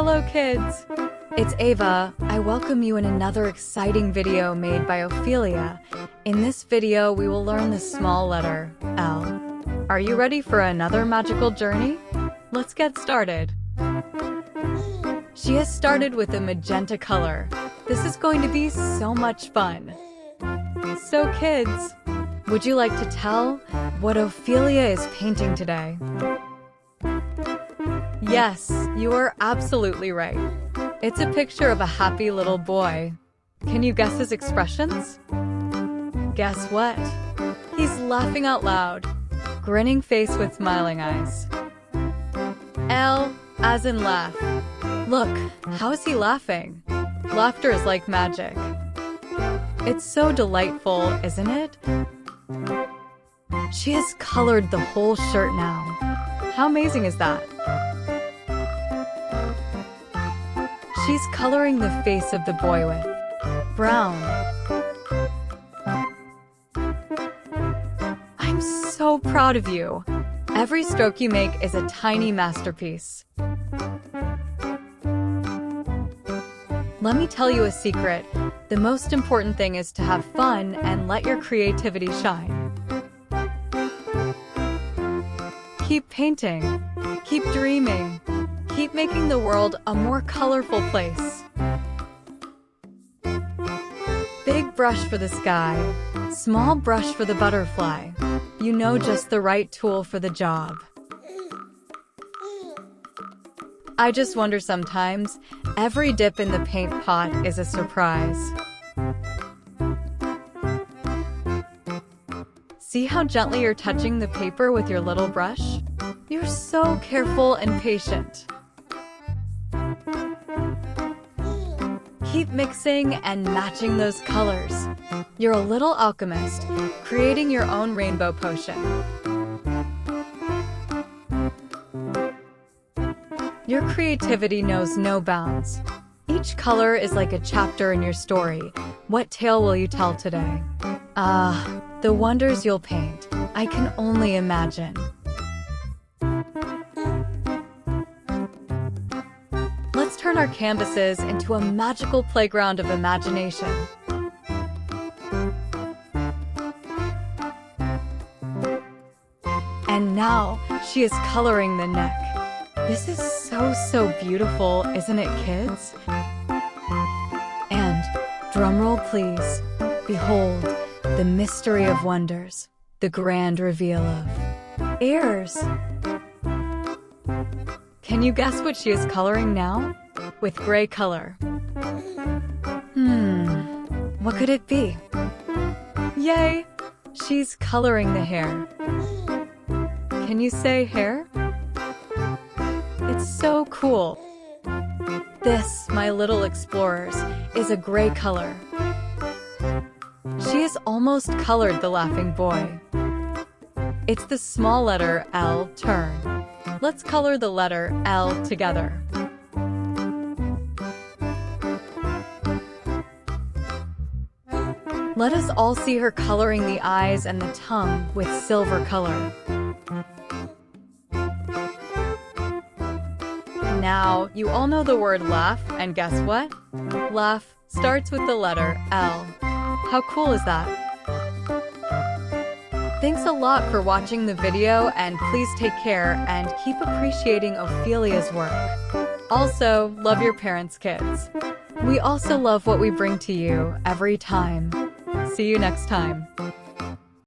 Hello kids! It's Ava. I welcome you in another exciting video made by Ophelia. In this video, we will learn the small letter L. Are you ready for another magical journey? Let's get started. She has started with a magenta color. This is going to be so much fun. So kids, would you like to tell what Ophelia is painting today? Yes, you are absolutely right. It's a picture of a happy little boy. Can you guess his expressions? Guess what? He's laughing out loud, grinning face with smiling eyes. L as in laugh. Look, how is he laughing? Laughter is like magic. It's so delightful, isn't it? She has colored the whole shirt now. How amazing is that? She's coloring the face of the boy with brown. I'm so proud of you. Every stroke you make is a tiny masterpiece. Let me tell you a secret. The most important thing is to have fun and let your creativity shine. Keep painting. Keep dreaming. Keep making the world a more colorful place. Big brush for the sky. Small brush for the butterfly. You know just the right tool for the job. I just wonder sometimes, every dip in the paint pot is a surprise. See how gently you're touching the paper with your little brush? You're so careful and patient. Keep mixing and matching those colors. You're a little alchemist, creating your own rainbow potion. Your creativity knows no bounds. Each color is like a chapter in your story. What tale will you tell today? The wonders you'll paint. I can only imagine. Let's turn our canvases into a magical playground of imagination. And now, she is coloring the neck. This is so beautiful, isn't it, kids? And, drumroll please, behold, the mystery of wonders, the grand reveal of ears. Can you guess what she is coloring now? With gray color. What could it be? Yay! She's coloring the hair. Can you say hair? It's so cool. This, my little explorers, is a gray color. She has almost colored the laughing boy. It's the small letter L turn. Let's color the letter L together. Let us all see her coloring the eyes and the tongue with silver color. Now, you all know the word laugh, and guess what? Laugh starts with the letter L. How cool is that? Thanks a lot for watching the video, and please take care and keep appreciating Ophelia's work. Also, love your parents, kids. We also love what we bring to you every time. See you next time.